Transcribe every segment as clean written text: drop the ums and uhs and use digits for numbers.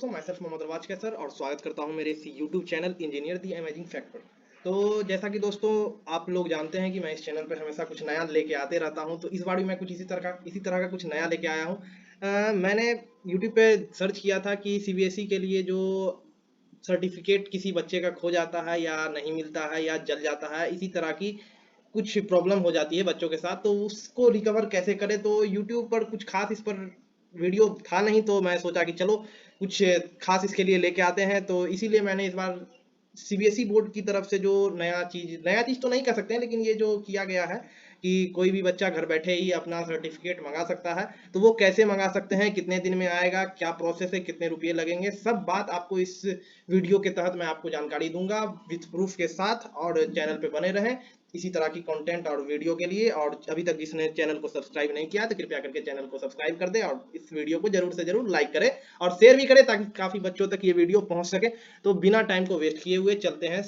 दोस्तों, मैं सिर्फ मोहम्मद रवाज कैसर और स्वागत करता हूं मेरे इस यूट्यूब चैनल इंजीनियर दी अमेजिंग फैक्ट पर। तो जैसा कि दोस्तों आप लोग जानते हैं कि मैं इस चैनल पर हमेशा कुछ नया लेके आते रहता हूं, तो इस बार भी मैं कुछ इसी तरह का कुछ नया लेके आया हूं। मैंने यूट्यूब पे सर्च किया था कि सीबीएसई के लिए जो सर्टिफिकेट किसी बच्चे का खो जाता है या नहीं मिलता है या जल जाता है, इसी तरह की कुछ प्रॉब्लम हो जाती है बच्चों के साथ, तो उसको रिकवर कैसे करें। तो यूट्यूब पर कुछ खास इस पर वीडियो था नहीं, तो मैं सोचा कि चलो कुछ खास इसके लिए लेके आते हैं। तो इसीलिए मैंने इस बार सीबीएसई बोर्ड की तरफ से जो नया चीज तो नहीं कह सकते हैं, लेकिन ये जो किया गया है कि कोई भी बच्चा घर बैठे ही अपना सर्टिफिकेट मंगा सकता है। तो वो कैसे मंगा सकते हैं, कितने दिन में आएगा, क्या प्रोसेस है, कितने रुपए लगेंगे, सब बात आपको इस वीडियो के तहत मैं आपको जानकारी दूंगा विथ प्रूफ के साथ। और चैनल पे बने रहें इसी तरह की कंटेंट और वीडियो के लिए। और अभी तक जिसने चैनल को सब्सक्राइब नहीं किया तो कृपया करके चैनल को सब्सक्राइब कर दे और इस वीडियो को जरूर से जरूर लाइक करें और शेयर भी करें, ताकि काफी बच्चों तक ये वीडियो पहुंच सके। तो बिना टाइम को वेस्ट किए हुए चलते हैं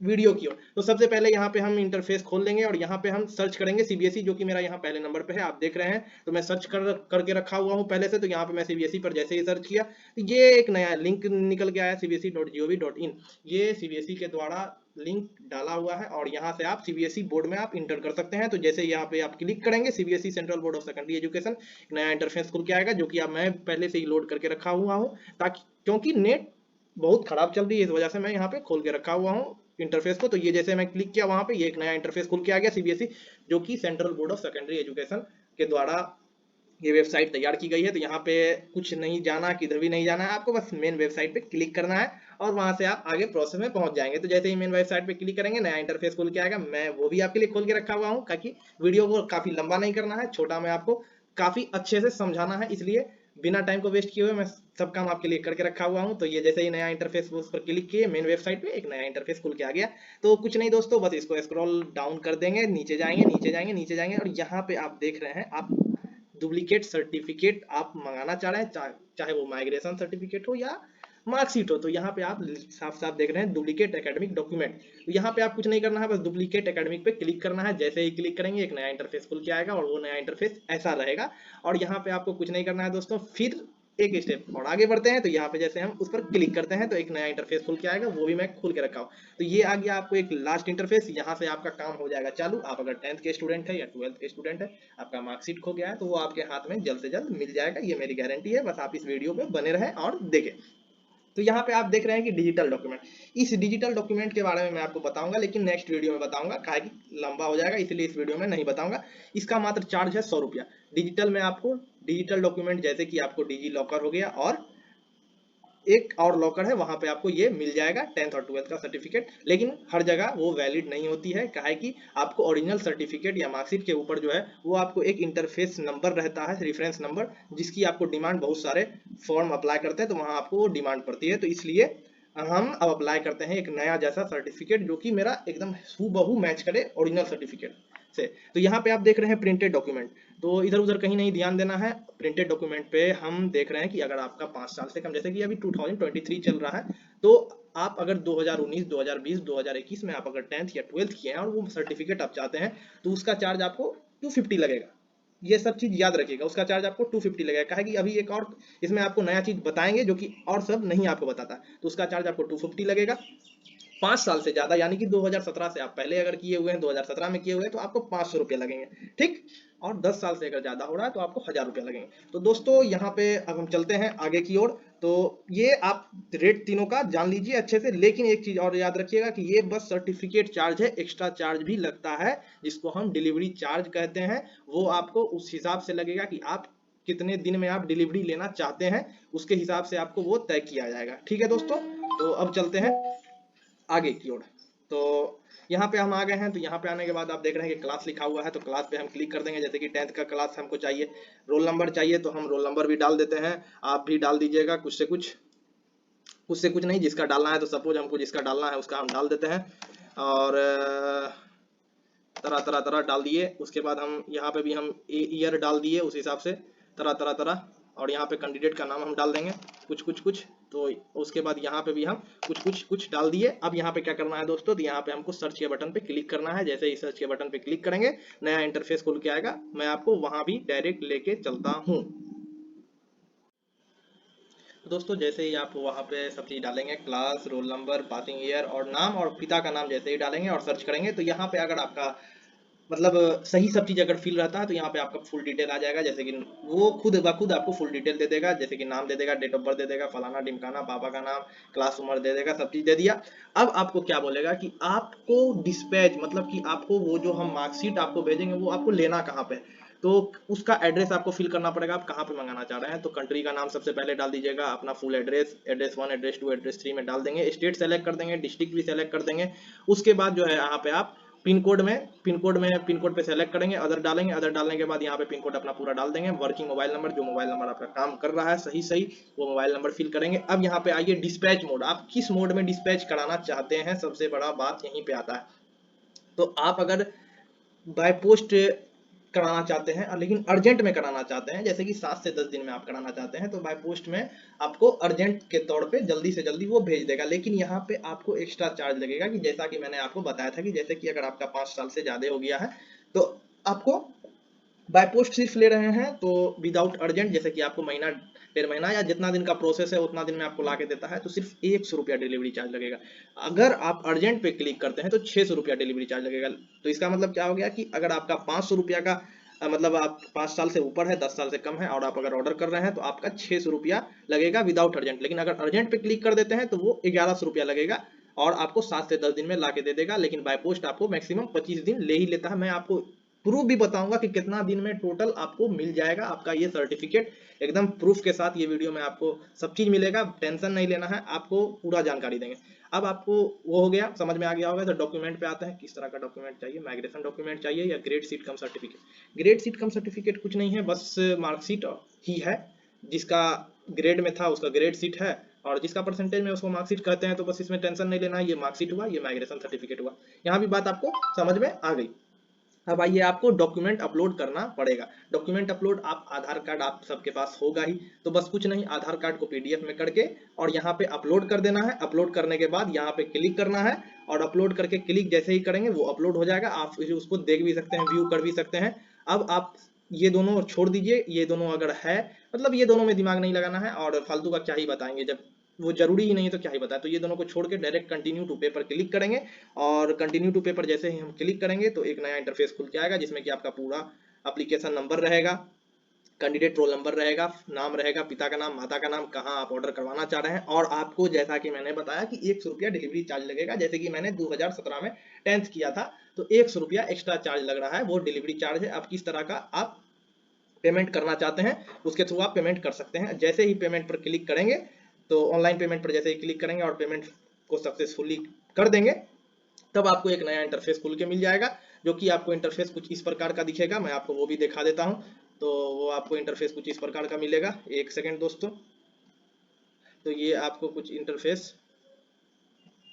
वीडियो की ओर। तो सबसे पहले यहाँ पे हम इंटरफेस खोल लेंगे और यहाँ पे हम सर्च करेंगे सीबीएसई, जो कि मेरा यहाँ पहले नंबर पे है, आप देख रहे हैं। तो मैं सर्च करके रखा हुआ हूँ पहले से। तो यहाँ पे मैं सीबीएसई पर जैसे ही सर्च किया तो ये एक नया लिंक निकल के आया cbse.gov.in। ये सीबीएसई के द्वारा लिंक डाला हुआ है और यहाँ से आप सीबीएसई बोर्ड में आप इंटर कर सकते हैं। तो जैसे यहाँ पे आप क्लिक करेंगे CBSE central board of secondary education, एक नया इंटरफेस खुल के आएगा, जो कि अब मैं पहले से ही लोड करके रखा हुआ हूँ, ताकि क्योंकि नेट बहुत खराब चल रही है, इस वजह से मैं यहाँ पे खोल के रखा हुआ हूँ इंटरफेस को। तो ये जैसे मैं क्लिक किया वहां पे ये एक नया इंटरफेस खुल के आ गया सीबीएसई, जो कि central board of secondary education के द्वारा ये वेबसाइट तैयार की गई है। तो यहाँ पे कुछ नहीं जाना, किधर भी नहीं जाना है, आपको बस मेन वेबसाइट पे क्लिक करना है और वहां से आप आगे प्रोसेस में पहुंच जाएंगे। तो जैसे ही मेन वेबसाइट पे क्लिक करेंगे नया इंटरफेस खुल के आएगा। मैं वो भी आपके लिए खोल के रखा हुआ हूँ, ताकि वीडियो को काफी लंबा नहीं करना है, छोटा में आपको काफी अच्छे से समझाना है, इसलिए बिना टाइम को वेस्ट किए हुए मैं सब काम आपके लिए करके रखा हुआ हूँ। तो ये जैसे ही नया इंटरफेस उस पर क्लिक किए मेन वेबसाइट पे एक नया इंटरफेस खुल के आ गया। तो कुछ नहीं दोस्तों, बस इसको स्क्रॉल डाउन कर देंगे, नीचे जाएंगे नीचे जाएंगे नीचे जाएंगे और यहाँ पे आप देख रहे हैं, आप डुप्लीकेट सर्टिफिकेट आप मंगाना चाह रहे हैं, चाहे वो माइग्रेशन सर्टिफिकेट हो या मार्कशीट हो। तो यहाँ पे आप साफ साफ देख रहे हैं डुप्लीकेट एकेडमिक डॉक्यूमेंट। तो यहाँ पे आप कुछ नहीं करना है, बस डुप्लीकेट एकेडमिक पे क्लिक करना है। जैसे ही क्लिक करेंगे एक नया इंटरफेस खुल के आएगा और वो नया इंटरफेस ऐसा रहेगा। और यहाँ पे आपको कुछ नहीं करना है दोस्तों, फिर एक स्टेप और आगे बढ़ते हैं। तो यहाँ पे जैसे हम उस पर क्लिक करते हैं तो एक नया इंटरफेस खुल के आएगा, वो भी मैं खोल के रखा हूँ। तो ये आ गया आपको एक लास्ट इंटरफेस, यहाँ से आपका काम हो जाएगा चालू। आप अगर 10th के स्टूडेंट है या 12th के स्टूडेंट है, आपका मार्कशीट खो गया है, तो वो आपके हाथ में जल्द से जल्द मिल जाएगा, ये मेरी गारंटी है। बस आप इस वीडियो पे बने रहें और देखें। तो यहाँ पे आप देख रहे हैं कि डिजिटल डॉक्यूमेंट, इस डिजिटल डॉक्यूमेंट के बारे में मैं आपको बताऊंगा, लेकिन नेक्स्ट वीडियो में बताऊंगा, काहे कि लंबा हो जाएगा, इसलिए इस वीडियो में नहीं बताऊंगा। इसका मात्र चार्ज है 100 रुपया। डिजिटल में आपको डिजिटल डॉक्यूमेंट जैसे कि आपको डिजी लॉकर हो गया और एक और लॉकर है, वहां पे आपको ये मिल जाएगा 10th और 12th का सर्टिफिकेट। लेकिन हर जगह वो वैलिड नहीं होती है, काहे कि आपको ओरिजिनल सर्टिफिकेट या मार्कशीट के ऊपर जो है वो आपको एक इंटरफेस नंबर रहता है, रेफरेंस नंबर, जिसकी आपको डिमांड बहुत सारे फॉर्म अप्लाई करते हैं, तो वहां आपको वो डिमांड पड़ती है। तो इसलिए हम अब अप्लाई करते हैं एक नया जैसा सर्टिफिकेट, जो कि मेरा एकदम हूबहू मैच करे ओरिजिनल सर्टिफिकेट से। तो यहाँ पे आप देख रहे हैं प्रिंटेड डॉक्यूमेंट, तो इधर उधर कहीं नहीं ध्यान देना है। प्रिंटेड डॉक्यूमेंट पे हम देख रहे हैं कि अगर आपका 5 साल से कम, जैसे कि अभी 2023 चल रहा है, तो आप अगर 2019, 2020, 2021 में आप अगर 10th या 12th किए हैं और वो सर्टिफिकेट आप चाहते हैं, तो उसका चार्ज आपको 250 लगेगा। ये सब चीज याद रखिएगा, उसका चार्ज आपको 250 लगेगा। कहा कि अभी एक और इसमें आपको नया चीज बताएंगे जो कि और सब नहीं आपको बताता, तो उसका चार्ज आपको 250 लगेगा। 5 साल से ज्यादा यानी कि 2017 से आप पहले अगर किए हुए हैं, 2017 में किए हुए हैं, तो आपको 500 रुपये लगेंगे, ठीक। और 10 साल से अगर ज्यादा हो रहा है तो आपको 1000 रुपये लगेंगे। तो दोस्तों यहाँ पे अब हम चलते हैं आगे की ओर। तो ये आप रेट तीनों का जान लीजिए अच्छे से, लेकिन एक चीज और याद रखिएगा कि ये बस सर्टिफिकेट चार्ज है, एक्स्ट्रा चार्ज भी लगता है जिसको हम डिलीवरी चार्ज कहते हैं। वो आपको उस हिसाब से लगेगा कि आप कितने दिन में आप डिलीवरी लेना चाहते हैं, उसके हिसाब से आपको वो तय किया जाएगा, ठीक है दोस्तों। तो अब चलते हैं आगे की ओर। तो यहाँ पे हम आ गए हैं। तो यहाँ पे आने के बाद आप देख रहे हैं कि क्लास लिखा हुआ है, तो क्लास पे हम क्लिक कर देंगे। जैसे कि 10th का क्लास हमको चाहिए, रोल नंबर चाहिए, तो हम रोल नंबर भी डाल देते हैं। आप भी डाल दीजिएगा, कुछ से कुछ नहीं, जिसका डालना है। तो सपोज हमको जिसका डालना है उसका हम डाल देते हैं और तरह तरह तरह डाल दिए। उसके बाद हम यहाँ पे भी हम ईयर डाल दिए, उस हिसाब से तरह तरह तरह। और यहाँ पे कैंडिडेट का नाम हम डाल देंगे कुछ कुछ कुछ। तो उसके बाद यहाँ पे भी हम कुछ कुछ कुछ डाल दिए। अब यहाँ पे क्या करना है दोस्तों, तो यहाँ पे हमको सर्च के बटन पे क्लिक करना है। जैसे ही सर्च के बटन पे क्लिक करेंगे नया इंटरफेस खुल के आएगा, मैं आपको वहां भी डायरेक्ट लेके चलता हूँ। तो दोस्तों जैसे ही आप वहाँ पे सब चीज़ डालेंगे, class, roll number, passing year और नाम और पिता का नाम जैसे ही डालेंगे और सर्च करेंगे, तो यहाँ पे अगर आपका मतलब सही सब चीज़ अगर फिल रहता है तो यहाँ पे आपका फुल डिटेल आ जाएगा। जैसे कि वो खुद ब खुद आपको फुल डिटेल दे देगा, जैसे कि नाम दे देगा, डेट ऑफ बर्थ दे देगा, फलाना ढिमकाना, पापा का नाम, क्लास, उम्र दे देगा, सब चीज़ दे दिया। अब आपको क्या बोलेगा कि आपको डिस्पैच मतलब कि आपको वो जो हम मार्कशीट आपको भेजेंगे वो आपको लेना कहाँ पे है। तो उसका एड्रेस आपको फिल करना पड़ेगा, आप कहाँ पे मंगाना चाह रहे हैं। तो कंट्री का नाम सबसे पहले डाल दीजिएगा, अपना full address, address 1, address 2, address 3 में डाल देंगे, स्टेट सेलेक्ट कर देंगे, डिस्ट्रिक्ट भी सेलेक्ट कर देंगे। उसके बाद जो है यहाँ पे आप पिन कोड पे सेलेक्ट करेंगे, अदर डालेंगे, अदर डालने के बाद यहाँ पे पिन कोड अपना पूरा डाल देंगे, वर्किंग मोबाइल नंबर, जो मोबाइल नंबर आपका काम कर रहा है सही सही वो मोबाइल नंबर फिल करेंगे। अब यहाँ पे आइए डिस्पैच मोड, आप किस मोड में डिस्पैच कराना चाहते हैं, सबसे बड़ा बात यहीं पे आता है। तो आप अगर बाय पोस्ट कराना चाहते हैं लेकिन अर्जेंट में कराना चाहते हैं, जैसे कि 7 से 10 दिन में आप कराना चाहते हैं, तो बाय पोस्ट में आपको अर्जेंट के तौर पे जल्दी से जल्दी वो भेज देगा। लेकिन यहाँ पे आपको एक्स्ट्रा चार्ज लगेगा, कि जैसा कि मैंने आपको बताया था कि जैसे कि अगर आपका 5 साल से ज़्यादा हो गया है तो आपको बाय पोस्ट सिर्फ ले रहे हैं। तो विदाउट अर्जेंट, जैसे कि आपको महीना, 1.5 महीना या जितना दिन का प्रोसेस है उतना दिन में आपको ला के देता है, तो सिर्फ 100 रुपया डिलीवरी चार्ज लगेगा। अगर आप अर्जेंट पे क्लिक करते हैं तो 600 रुपया डिलीवरी चार्ज लगेगा। तो इसका मतलब क्या हो गया कि अगर आपका 500 रुपया का मतलब आप 5 साल से ऊपर है, 10 साल से कम है और आप अगर ऑर्डर कर रहे हैं तो आपका 600 रुपया लगेगा विदाउट अर्जेंट। लेकिन अगर अर्जेंट पे क्लिक कर देते हैं तो वो 1100 रुपया लगेगा और आपको 7 से 10 दिन में ला के दे देगा। लेकिन बाय पोस्ट आपको मैक्सिमम 25 दिन ले ही लेता है। मैं आपको प्रूफ भी बताऊंगा कि कितना दिन में टोटल आपको मिल जाएगा आपका ये सर्टिफिकेट, एकदम प्रूफ के साथ ये वीडियो में आपको सब चीज मिलेगा, टेंशन नहीं लेना है, आपको पूरा जानकारी देंगे। अब आपको वो हो गया, समझ में आ गया होगा। तो डॉक्यूमेंट पे आते हैं, किस तरह का डॉक्यूमेंट चाहिए, माइग्रेशन डॉक्यूमेंट चाहिए या ग्रेड सीट कम सर्टिफिकेट। ग्रेड सीट कम सर्टिफिकेट कुछ नहीं है, बस मार्कशीट ही है, जिसका ग्रेड में था उसका ग्रेड सीट है, और जिसका परसेंटेज में उसको मार्कशीट कहते हैं। तो बस इसमें टेंशन नहीं लेना है, ये मार्कशीट हुआ, ये माइग्रेशन सर्टिफिकेट हुआ। यहाँ भी बात आपको समझ में आ गई। अब आइए, आपको डॉक्यूमेंट अपलोड करना पड़ेगा। डॉक्यूमेंट अपलोड, आप आधार कार्ड आप सबके पास होगा ही, तो बस कुछ नहीं, आधार कार्ड को पीडीएफ में करके और यहाँ पे अपलोड कर देना है। अपलोड करने के बाद यहाँ पे क्लिक करना है और अपलोड करके क्लिक जैसे ही करेंगे वो अपलोड हो जाएगा। आप उसको देख भी सकते हैं, व्यू कर भी सकते हैं। अब आप ये दोनों छोड़ दीजिए, ये दोनों अगर है मतलब ये दोनों में दिमाग नहीं लगाना है और फालतू का क्या ही बताएंगे जब वो जरूरी ही नहीं है तो क्या ही बताए। तो ये दोनों को छोड़ के direct continue to paper click करेंगे और कंटिन्यू टू पेपर जैसे ही हम क्लिक करेंगे तो एक नया इंटरफेस खुल के आएगा, जिसमें कि आपका पूरा एप्लीकेशन नंबर रहेगा, कैंडिडेट रोल नंबर रहेगा, नाम रहेगा, पिता का नाम, माता का नाम, कहाँ आप ऑर्डर करवाना चाह रहे हैं। और आपको जैसा कि मैंने बताया कि 100 रुपया डिलीवरी चार्ज लगेगा, जैसे कि मैंने 2017 में 10th किया था तो 100 रुपया एक्स्ट्रा चार्ज लग रहा है, वो डिलीवरी चार्ज है। अब किस तरह का आप पेमेंट करना चाहते हैं उसके थ्रू आप पेमेंट कर सकते हैं। जैसे ही पेमेंट पर क्लिक करेंगे तो ऑनलाइन पेमेंट पर जैसे ही क्लिक करेंगे और पेमेंट को सक्सेसफुली कर देंगे, तब आपको एक नया इंटरफेस खुल के मिल जाएगा, जो कि आपको इंटरफेस कुछ इस प्रकार का दिखेगा। मैं आपको वो भी दिखा देता हूं। तो वो आपको इंटरफेस कुछ इस प्रकार का मिलेगा, एक सेकेंड दोस्तों। तो ये आपको कुछ इंटरफेस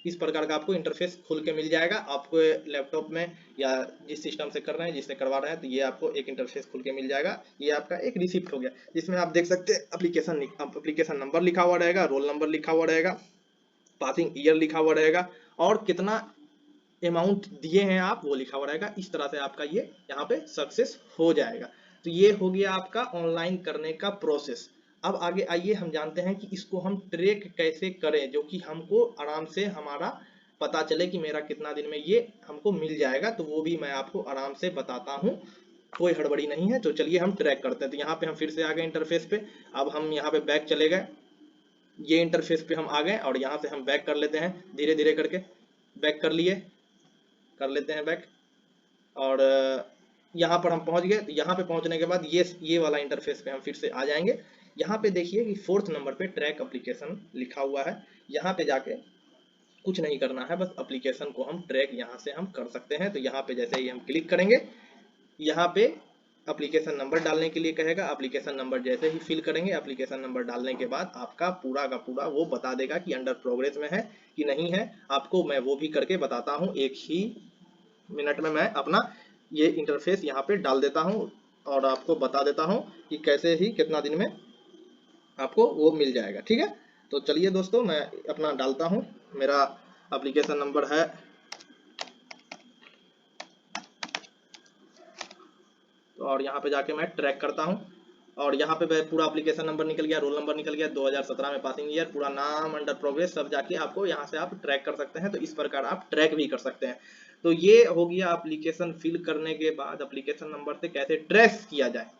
इस प्रकार का आपको इंटरफेस खुल के मिल जाएगा। आपको लैपटॉप में या जिस सिस्टम से कर रहे हैं, जिससे करवा रहे हैं, तो ये आपको एक इंटरफेस खुल के मिल जाएगा। ये आपका एक रिसिप्ट हो गया, जिसमें आप देख सकते हैं एप्लीकेशन नंबर लिखा हुआ रहेगा, रोल नंबर लिखा हुआ रहेगा, पासिंग ईयर लिखा हुआ रहेगा और कितना अमाउंट दिए हैं आप वो लिखा हुआ रहेगा। इस तरह से आपका ये यहाँ पे सक्सेस हो जाएगा। तो ये हो गया आपका ऑनलाइन करने का प्रोसेस। अब आगे आइए हम जानते हैं कि इसको हम ट्रैक कैसे करें, जो कि हमको आराम से हमारा पता चले कि मेरा कितना दिन में ये हमको मिल जाएगा। तो वो भी मैं आपको आराम से बताता हूँ, कोई हड़बड़ी नहीं है। तो चलिए हम ट्रैक करते हैं। तो यहाँ पे हम फिर से आ गए इंटरफेस पे। अब हम यहाँ पे बैक चले गए, ये इंटरफेस पे हम आ गए और यहाँ से हम बैक कर लेते हैं, धीरे धीरे करके बैक कर लेते हैं बैक। और यहाँ पर हम पहुँच गए। तो यहाँ पे पहुँचने के बाद ये वाला इंटरफेस पे हम फिर से आ जाएंगे। यहाँ पे देखिए कि 4th नंबर पे ट्रैक एप्लीकेशन लिखा हुआ है। यहाँ पे जाके कुछ नहीं करना है, बस एप्लीकेशन को हम ट्रैक यहाँ से हम कर सकते हैं। तो यहाँ पे जैसे ही हम क्लिक करेंगे, यहाँ पे एप्लीकेशन नंबर डालने के लिए कहेगा। एप्लीकेशन नंबर जैसे ही फिल करेंगे, एप्लीकेशन नंबर डालने के बाद आपका पूरा का पूरा वो बता देगा कि अंडर प्रोग्रेस में है कि नहीं है। आपको मैं वो भी करके बताता हूँ, एक ही मिनट में मैं अपना ये इंटरफेस यहाँ पे डाल देता हूँ और आपको बता देता हूँ कि कैसे ही कितना दिन में आपको वो मिल जाएगा। ठीक है, तो चलिए दोस्तों मैं अपना डालता हूँ। मेरा एप्लीकेशन नंबर है, और यहाँ पे जाके मैं ट्रैक करता हूँ। और यहाँ पे पूरा एप्लीकेशन नंबर निकल गया, रोल नंबर निकल गया, 2017 में पासिंग ईयर, पूरा नाम, अंडर प्रोग्रेस सब जाके आपको यहाँ से आप ट्रैक कर सकते हैं। तो इस प्रकार आप ट्रैक भी कर सकते हैं। तो ये हो गया एप्लीकेशन फिल करने के बाद एप्लीकेशन नंबर से कैसे ट्रेस किया जाए।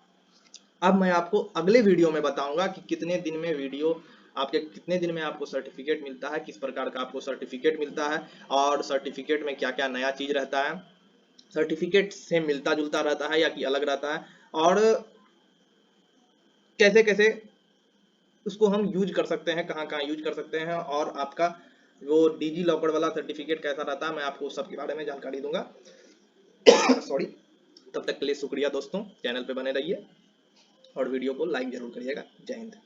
अब मैं आपको अगले वीडियो में बताऊंगा कि कितने दिन में कितने दिन में आपको सर्टिफिकेट मिलता है, किस प्रकार का आपको सर्टिफिकेट मिलता है, और सर्टिफिकेट में क्या क्या नया चीज रहता है, सर्टिफिकेट से मिलता जुलता रहता है या कि अलग रहता है, और कैसे कैसे उसको हम यूज कर सकते हैं, कहाँ कहाँ यूज कर सकते हैं, और आपका वो डिजी लॉकर वाला सर्टिफिकेट कैसा रहता है, मैं आपको सब के बारे में जानकारी दूंगा। सॉरी। तब तक के लिए शुक्रिया दोस्तों, चैनल पे बने रहिए और वीडियो को लाइक जरूर करिएगा। जय हिंद।